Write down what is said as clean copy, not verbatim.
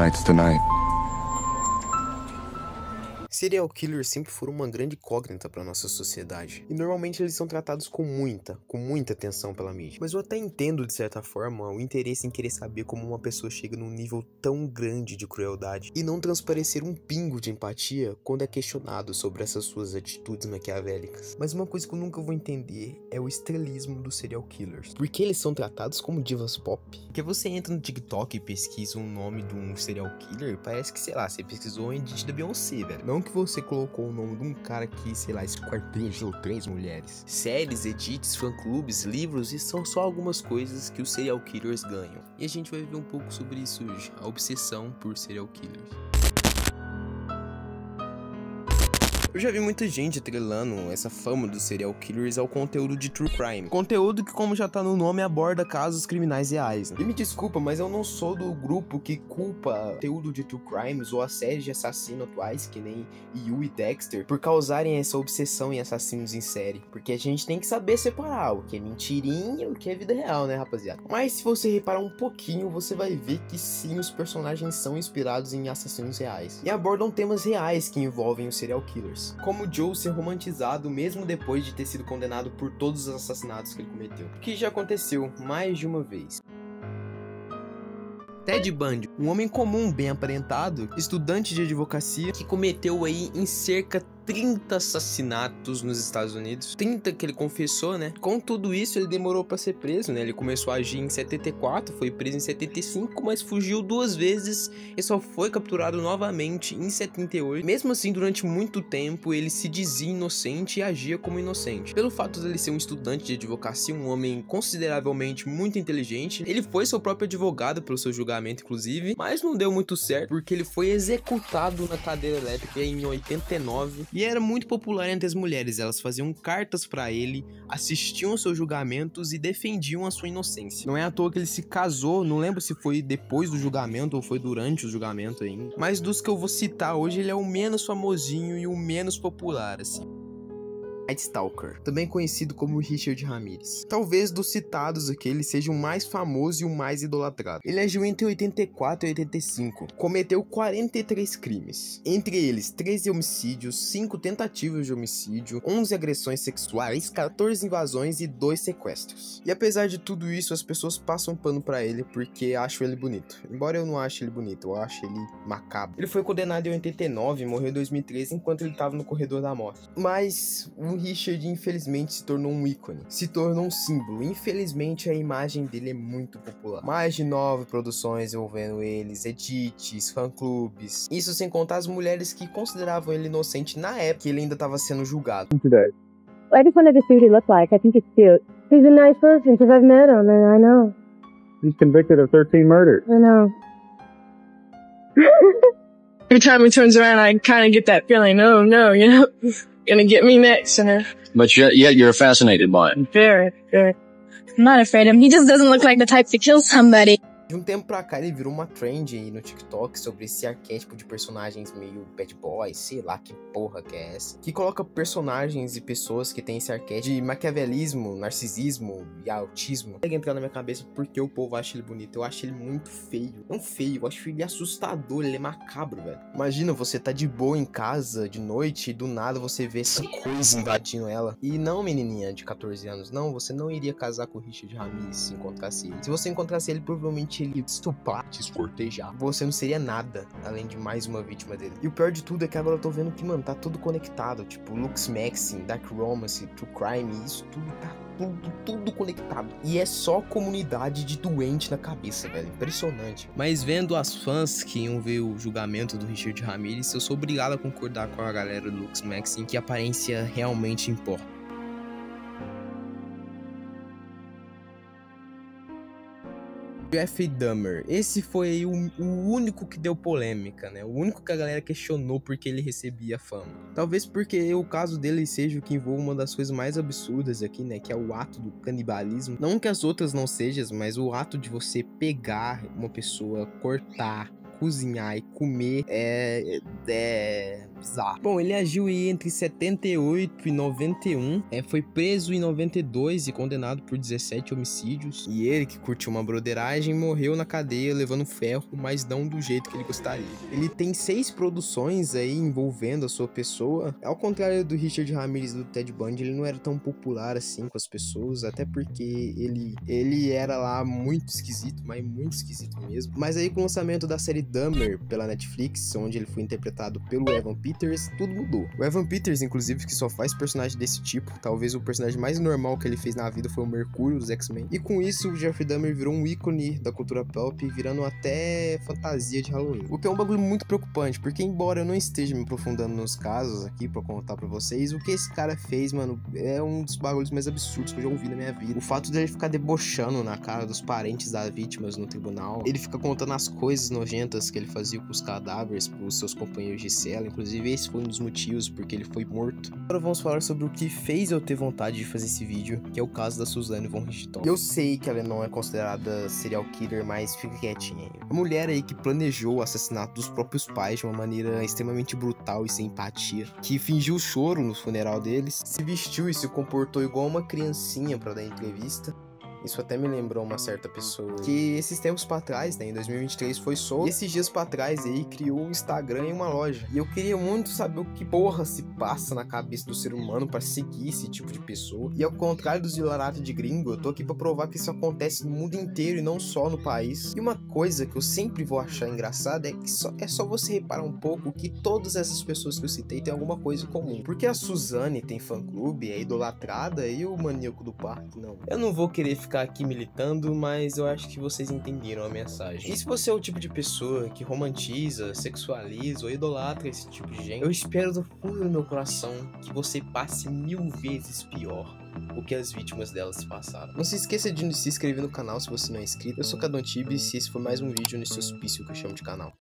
tonight's the night. Serial killers sempre foram uma grande incógnita para nossa sociedade, e normalmente eles são tratados com muita atenção pela mídia. Mas eu até entendo, de certa forma, o interesse em querer saber como uma pessoa chega num nível tão grande de crueldade, e não transparecer um pingo de empatia quando é questionado sobre essas suas atitudes maquiavélicas. Mas uma coisa que eu nunca vou entender é o estrelismo dos serial killers. Por que eles são tratados como divas pop? Porque você entra no TikTok e pesquisa o nome de um serial killer, parece que, sei lá, você pesquisou o edit da Beyoncé, velho. Não que você colocou o nome de um cara que, sei lá, esquartejou 3 mulheres. Séries, edits, fã-clubes, livros, e são só algumas coisas que os serial killers ganham. E a gente vai ver um pouco sobre isso hoje, a obsessão por serial killers. Eu já vi muita gente atrelando essa fama dos serial killers ao conteúdo de true crime. Conteúdo que, como já tá no nome, aborda casos criminais reais, né? E me desculpa, mas eu não sou do grupo que culpa conteúdo de true crimes ou as séries de assassino atuais, que nem You e Dexter, por causarem essa obsessão em assassinos em série. Porque a gente tem que saber separar o que é mentirinha e o que é vida real, né, rapaziada? Mas se você reparar um pouquinho, você vai ver que sim, os personagens são inspirados em assassinos reais. E abordam temas reais que envolvem os serial killers. Como Joe ser romantizado mesmo depois de ter sido condenado por todos os assassinatos que ele cometeu, que já aconteceu mais de uma vez. Ted Bundy, um homem comum, bem aparentado, estudante de advocacia, que cometeu aí em cerca 30 assassinatos nos Estados Unidos, 30 que ele confessou, né? Com tudo isso, ele demorou pra ser preso, né? Ele começou a agir em 74, foi preso em 75, mas fugiu 2 vezes e só foi capturado novamente em 78. Mesmo assim, durante muito tempo, ele se dizia inocente e agia como inocente. Pelo fato dele ser um estudante de advocacia, um homem consideravelmente muito inteligente, ele foi seu próprio advogado pelo seu julgamento, inclusive, mas não deu muito certo, porque ele foi executado na cadeira elétrica em 89, e era muito popular entre as mulheres. Elas faziam cartas pra ele, assistiam aos seus julgamentos e defendiam a sua inocência. Não é à toa que ele se casou, não lembro se foi depois do julgamento ou foi durante o julgamento ainda, mas dos que eu vou citar hoje, ele é o menos famosinho e o menos popular, assim. Night Stalker, também conhecido como Richard Ramirez. Talvez dos citados aqui ele seja o mais famoso e o mais idolatrado. Ele agiu entre 84 e 85, cometeu 43 crimes, entre eles 13 homicídios, 5 tentativas de homicídio, 11 agressões sexuais, 14 invasões e 2 sequestros. E apesar de tudo isso, as pessoas passam pano pra ele porque acham ele bonito. Embora eu não ache ele bonito, eu acho ele macabro. Ele foi condenado em 89 e morreu em 2013 enquanto ele estava no corredor da morte. Mas o Richard infelizmente se tornou um ícone, se tornou um símbolo. Infelizmente a imagem dele é muito popular. Mais de 9 produções envolvendo eles, edits, fã-clubes. Isso sem contar as mulheres que consideravam ele inocente na época que ele ainda estava sendo julgado. I just wanted to see what he looked like. I think he's cute. He's a nice person because I've met him and I know. He's convicted of 13 murders. I know. Every time he turns around, I kind of get that feeling, oh no, you know, gonna get me next, you know. But yet you're fascinated by it. Very, very. I'm not afraid of him. He just doesn't look like the type to kill somebody. De um tempo pra cá ele virou uma trend aí no TikTok sobre esse arquétipo de personagens meio bad boys, sei lá que porra que é essa, que coloca personagens e pessoas que têm esse arquétipo de maquiavelismo, narcisismo e autismo. Consegue entrar na minha cabeça porque o povo acha ele bonito. Eu acho ele muito feio. Não feio, eu acho ele assustador, ele é macabro, velho. Imagina você tá de boa em casa de noite e do nada você vê essa coisa invadindo ela. E não, menininha de 14 anos, não, você não iria casar com o Richard Ramirez se encontrasse ele. Se você encontrasse ele, provavelmente ele ia te estuprar, te escortejar. Você não seria nada, além de mais uma vítima dele. E o pior de tudo é que agora eu tô vendo que, mano, tá tudo conectado. Tipo, Lux Maxim, Dark Romance, True Crime, isso tudo tá tudo conectado. E é só comunidade de doente na cabeça, velho. Impressionante. Mas vendo as fãs que iam ver o julgamento do Richard Ramirez, eu sou obrigado a concordar com a galera do Lux Maxim que a aparência realmente importa. Jeffrey Dahmer, esse foi o único que deu polêmica, né? O único que a galera questionou porque ele recebia fama. Talvez porque o caso dele seja o que envolve uma das coisas mais absurdas aqui, né? Que é o ato do canibalismo. Não que as outras não sejam, mas o ato de você pegar uma pessoa, cortar, cozinhar e comer bizarro. Bom, ele agiu aí entre 78 e 91, foi preso em 92 e condenado por 17 homicídios. E ele, que curtiu uma broderagem, morreu na cadeia levando ferro, mas não do jeito que ele gostaria. Ele tem 6 produções aí envolvendo a sua pessoa. Ao contrário do Richard Ramirez e do Ted Bundy, ele não era tão popular assim com as pessoas, até porque ele era lá muito esquisito, mas muito esquisito mesmo. Mas aí com o lançamento da série Dahmer pela Netflix, onde ele foi interpretado pelo Evan Peters, tudo mudou. O Evan Peters, inclusive, que só faz personagem desse tipo, talvez o personagem mais normal que ele fez na vida foi o Mercúrio dos X-Men. E com isso, o Jeffrey Dahmer virou um ícone da cultura pop, virando até fantasia de Halloween. O que é um bagulho muito preocupante, porque embora eu não esteja me aprofundando nos casos aqui pra contar pra vocês, o que esse cara fez, mano, é um dos bagulhos mais absurdos que eu já ouvi na minha vida. O fato dele ficar debochando na cara dos parentes das vítimas no tribunal, ele fica contando as coisas nojentas que ele fazia com os cadáveres pros seus companheiros de cela, inclusive esse foi um dos motivos porque ele foi morto. Agora vamos falar sobre o que fez eu ter vontade de fazer esse vídeo, que é o caso da Suzanne von Richthofen. Eu sei que ela não é considerada serial killer, mas fica quietinha aí. A mulher aí que planejou o assassinato dos próprios pais de uma maneira extremamente brutal e sem empatia, que fingiu choro no funeral deles, se vestiu e se comportou igual uma criancinha pra dar entrevista. Isso até me lembrou uma certa pessoa que esses tempos pra trás, né, em 2023 foi solto, e esses dias pra trás aí criou um Instagram e uma loja. E eu queria muito saber o que porra se passa na cabeça do ser humano pra seguir esse tipo de pessoa. E ao contrário dos vilaratos de gringo, eu tô aqui pra provar que isso acontece no mundo inteiro e não só no país. E uma coisa que eu sempre vou achar engraçada é que é só você reparar um pouco que todas essas pessoas que eu citei têm alguma coisa em comum. Porque a Suzanne tem fã-clube, é idolatrada, e o maníaco do parque não. Eu não vou querer ficar aqui militando, mas eu acho que vocês entenderam a mensagem. E se você é o tipo de pessoa que romantiza, sexualiza ou idolatra esse tipo de gente, eu espero do fundo do meu coração que você passe 1000 vezes pior o que as vítimas delas passaram. Não se esqueça de se inscrever no canal se você não é inscrito. Eu sou Cadon Tibes e esse foi mais um vídeo nesse hospício que eu chamo de canal.